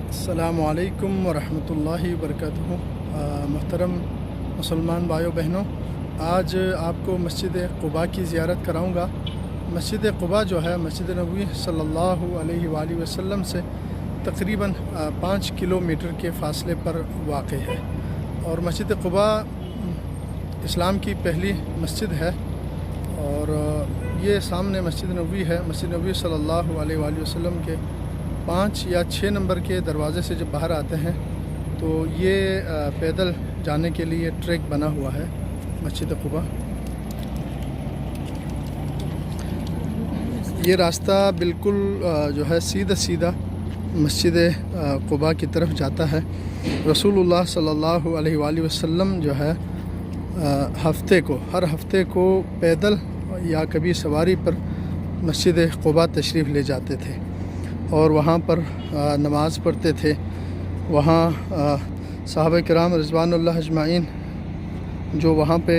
السلام علیکم ورحمۃ اللہ وبرکاتہ۔ محترم مسلمان بھائیو بہنوں، آج آپ کو مسجد قباء کی زیارت کراؤں گا۔ مسجد قباء جو ہے مسجد نبوی صلی اللہ علیہ وآلہ وسلم سے تقریباً 5 کلومیٹر کے فاصلے پر واقع ہے، اور مسجد قباء اسلام کی پہلی مسجد ہے، اور یہ سامنے مسجد نبوی ہے۔ مسجد نبوی صلی اللہ علیہ وآلہ وسلم کے 5 یا 6 نمبر کے دروازے سے جب باہر آتے ہیں تو یہ پیدل جانے کے لیے ٹریک بنا ہوا ہے مسجد قباء۔ یہ راستہ بالکل جو ہے سیدھا مسجد قباء کی طرف جاتا ہے۔ رسول اللہ صلی اللہ علیہ وآلہ وسلم جو ہے ہر ہفتے کو پیدل یا کبھی سواری پر مسجد قباء تشریف لے جاتے تھے، اور وہاں پر نماز پڑھتے تھے۔ وہاں صحابہ کرام رضوان اللہ اجمعین جو وہاں پہ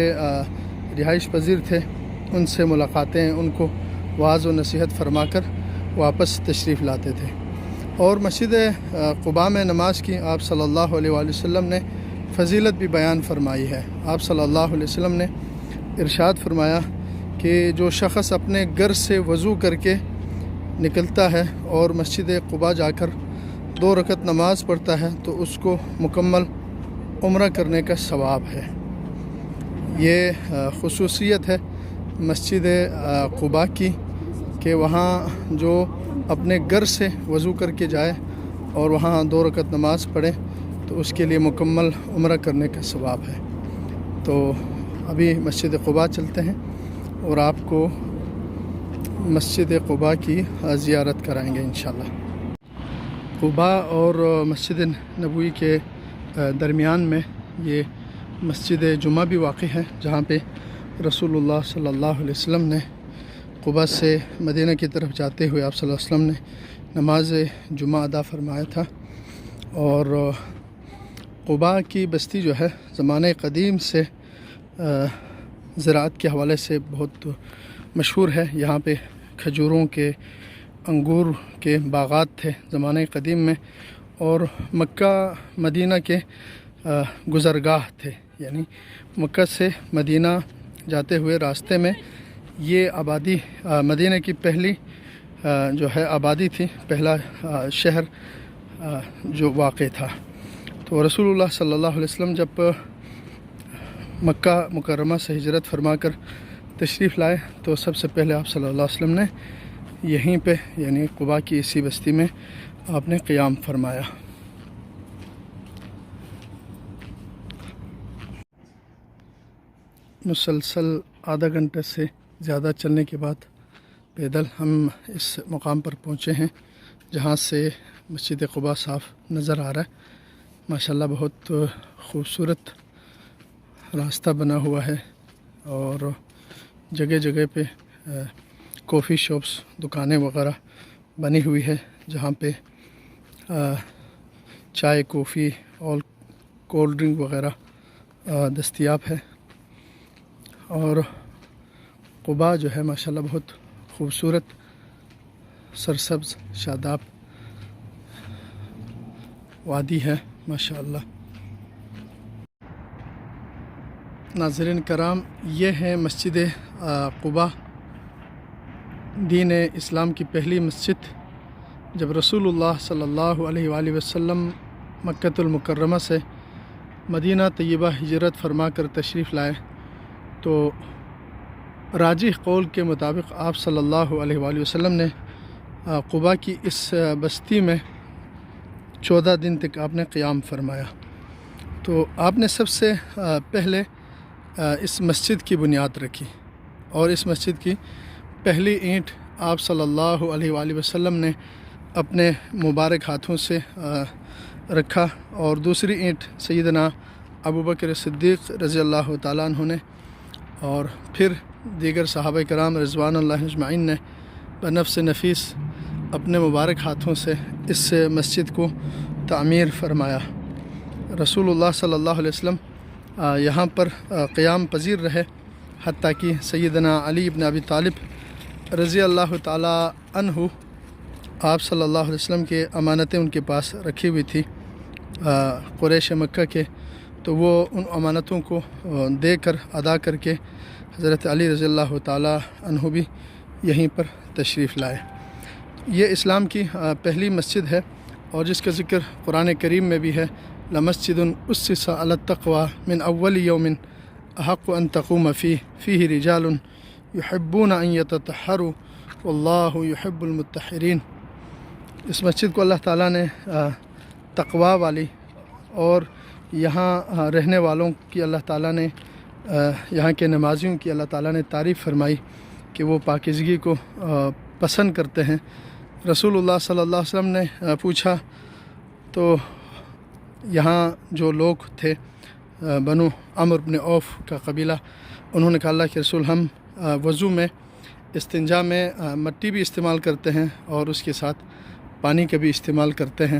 رہائش پذیر تھے، ان سے ملاقاتیں، ان کو وعظ و نصیحت فرما کر واپس تشریف لاتے تھے۔ اور مسجد قباء میں نماز کی آپ صلی اللہ علیہ وآلہ وسلم نے فضیلت بھی بیان فرمائی ہے۔ آپ صلی اللہ علیہ وسلم نے ارشاد فرمایا کہ جو شخص اپنے گھر سے وضو کر کے نکلتا ہے اور مسجد قباء جا کر 2 رکعت نماز پڑھتا ہے تو اس کو مکمل عمرہ کرنے کا ثواب ہے۔ یہ خصوصیت ہے مسجد قباء کی کہ وہاں جو اپنے گھر سے وضو کر کے جائے اور وہاں 2 رکعت نماز پڑھے تو اس کے لیے مکمل عمرہ کرنے کا ثواب ہے۔ تو ابھی مسجد قباء چلتے ہیں اور آپ کو مسجد قباء کی زیارت کرائیں گے انشاءاللہ۔ قباء اور مسجد نبوی کے درمیان میں یہ مسجد جمعہ بھی واقع ہے، جہاں پہ رسول اللہ صلی اللہ علیہ وسلم نے قباء سے مدینہ کی طرف جاتے ہوئے آپ صلی اللہ علیہ وسلم نے نماز جمعہ ادا فرمایا تھا۔ اور قباء کی بستی جو ہے زمانہ قدیم سے زراعت کے حوالے سے بہت مشہور ہے۔ یہاں پہ کھجوروں کے، انگور کے باغات تھے زمانہ قدیم میں، اور مکہ مدینہ کے گزرگاہ تھے، یعنی مکہ سے مدینہ جاتے ہوئے راستے میں یہ آبادی مدینہ کی پہلی جو ہے آبادی تھی، پہلا شہر جو واقع تھا۔ تو رسول اللہ صلی اللہ علیہ وسلم جب مکہ مکرمہ سے ہجرت فرما کر تشریف لائے تو سب سے پہلے آپ صلی اللہ علیہ وسلم نے یہیں پہ، یعنی قباء کی اسی بستی میں آپ نے قیام فرمایا۔ مسلسل آدھا گھنٹے سے زیادہ چلنے کے بعد پیدل ہم اس مقام پر پہنچے ہیں جہاں سے مسجد قباء صاف نظر آ رہا ہے۔ ماشاءاللہ بہت خوبصورت راستہ بنا ہوا ہے، اور جگہ جگہ پہ کافی شاپس، دکانیں وغیرہ بنی ہوئی ہے جہاں پہ چائے، کافی اور کولڈ ڈرنک وغیرہ دستیاب ہے۔ اور قباء جو ہے ماشاءاللہ بہت خوبصورت، سرسبز، شاداب وادی ہے ماشاءاللہ۔ ناظرین کرام، یہ ہے مسجد قباء، دین اسلام کی پہلی مسجد۔ جب رسول اللہ صلی اللہ علیہ وآلہ وسلم مکۃ المکرمہ سے مدینہ طیبہ ہجرت فرما کر تشریف لائے تو راجح قول کے مطابق آپ صلی اللہ علیہ وآلہ وسلم نے قباء کی اس بستی میں 14 دن تک آپ نے قیام فرمایا۔ تو آپ نے سب سے پہلے اس مسجد کی بنیاد رکھی، اور اس مسجد کی پہلی اینٹ آپ صلی اللہ علیہ وآلہ وسلم نے اپنے مبارک ہاتھوں سے رکھا، اور دوسری اینٹ سیدنا ابوبکر صدیق رضی اللہ تعالیٰ عنہ نے، اور پھر دیگر صحابہ کرام رضوان اللہ اجمعین نے بنفس نفیس اپنے مبارک ہاتھوں سے اس مسجد کو تعمیر فرمایا۔ رسول اللہ صلی اللہ علیہ وسلم یہاں پر قیام پذیر رہے، حتیٰ کہ سیدنا علی بن ابی طالب رضی اللہ تعالیٰ عنہ آپ صلی اللہ علیہ وسلم کے امانتیں ان کے پاس رکھی ہوئی تھی قریش مکہ کے، تو وہ ان امانتوں کو دے کر ادا کر کے حضرت علی رضی اللہ تعالی عنہ بھی یہیں پر تشریف لائے۔ یہ اسلام کی پہلی مسجد ہے، اور جس کا ذکر قرآن کریم میں بھی ہے، لمسجد اسس علی التقوی من اول یوم احق ان تقوم فیہ رجال یحبون ان یتطہروا واللہ یحب المطہرین۔ اس مسجد کو اللہ تعالیٰ نے تقوی والی اور یہاں رہنے والوں کی اللہ تعالیٰ نے یہاں کے نمازیوں کی اللہ تعالیٰ نے تعریف فرمائی کہ وہ پاکیزگی کو پسند کرتے ہیں۔ رسول اللہ صلی اللہ علیہ وسلم نے پوچھا تو یہاں جو لوگ تھے بنو عمرو بن عوف کا قبیلہ، انہوں نے کہا اللہ کے رسول ہم وضو میں استنجا میں مٹی بھی استعمال کرتے ہیں اور اس کے ساتھ پانی کا بھی استعمال کرتے ہیں،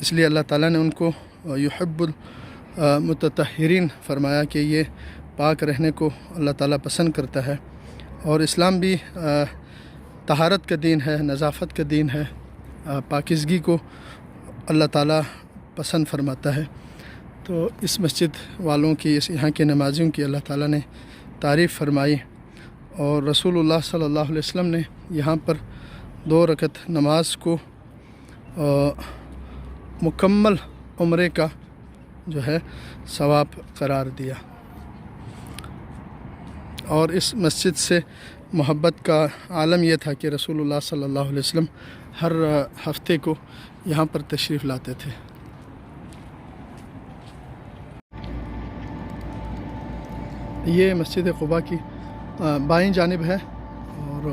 اس لیے اللہ تعالیٰ نے ان کو یحب المتطہرین فرمایا کہ یہ پاک رہنے کو اللہ تعالیٰ پسند کرتا ہے۔ اور اسلام بھی طہارت کا دین ہے، نظافت کا دین ہے، پاکیزگی کو اللہ تعالیٰ پسند فرماتا ہے۔ تو اس مسجد والوں کی، اس یہاں کے نمازیوں کی اللہ تعالیٰ نے تعریف فرمائی، اور رسول اللہ صلی اللہ علیہ وسلم نے یہاں پر 2 رکعت نماز کو مکمل عمرے کا جو ہے ثواب قرار دیا۔ اور اس مسجد سے محبت کا عالم یہ تھا کہ رسول اللہ صلی اللہ علیہ وسلم ہر ہفتے کو یہاں پر تشریف لاتے تھے۔ یہ مسجد قباء کی بائیں جانب ہے، اور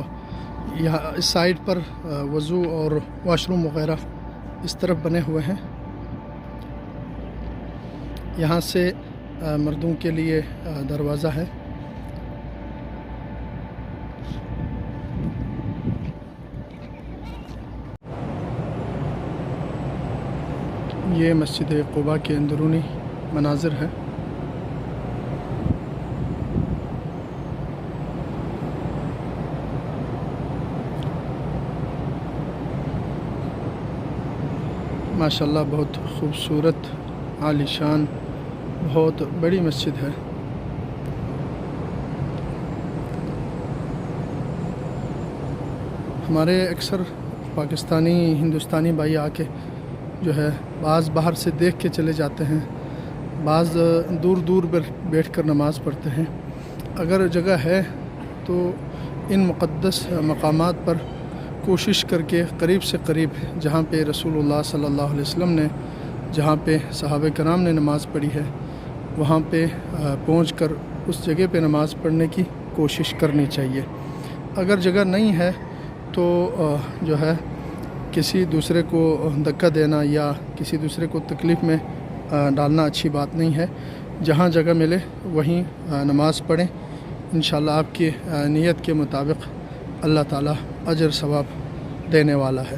یہاں اس سائڈ پر وضو اور واش روم وغیرہ اس طرف بنے ہوئے ہیں۔ یہاں سے مردوں کے لیے دروازہ ہے۔ یہ مسجد قباء کے اندرونی مناظر ہے۔ ماشاءاللہ بہت خوبصورت، عالی شان، بہت بڑی مسجد ہے۔ ہمارے اکثر پاکستانی ہندوستانی بھائی آ کے جو ہے بعض باہر سے دیکھ کے چلے جاتے ہیں، بعض دور دور بیٹھ کر نماز پڑھتے ہیں۔ اگر جگہ ہے تو ان مقدس مقامات پر کوشش کر کے قریب سے قریب جہاں پہ رسول اللہ صلی اللہ علیہ وسلم نے، جہاں پہ صحابہ کرام نے نماز پڑھی ہے، وہاں پہ پہنچ کر اس جگہ پہ نماز پڑھنے کی کوشش کرنی چاہیے۔ اگر جگہ نہیں ہے تو جو ہے کسی دوسرے کو دھکا دینا یا کسی دوسرے کو تکلیف میں ڈالنا اچھی بات نہیں ہے۔ جہاں جگہ ملے وہیں نماز پڑھیں، انشاءاللہ آپ کی نیت کے مطابق اللہ تعالیٰ اجر ثواب دینے والا ہے۔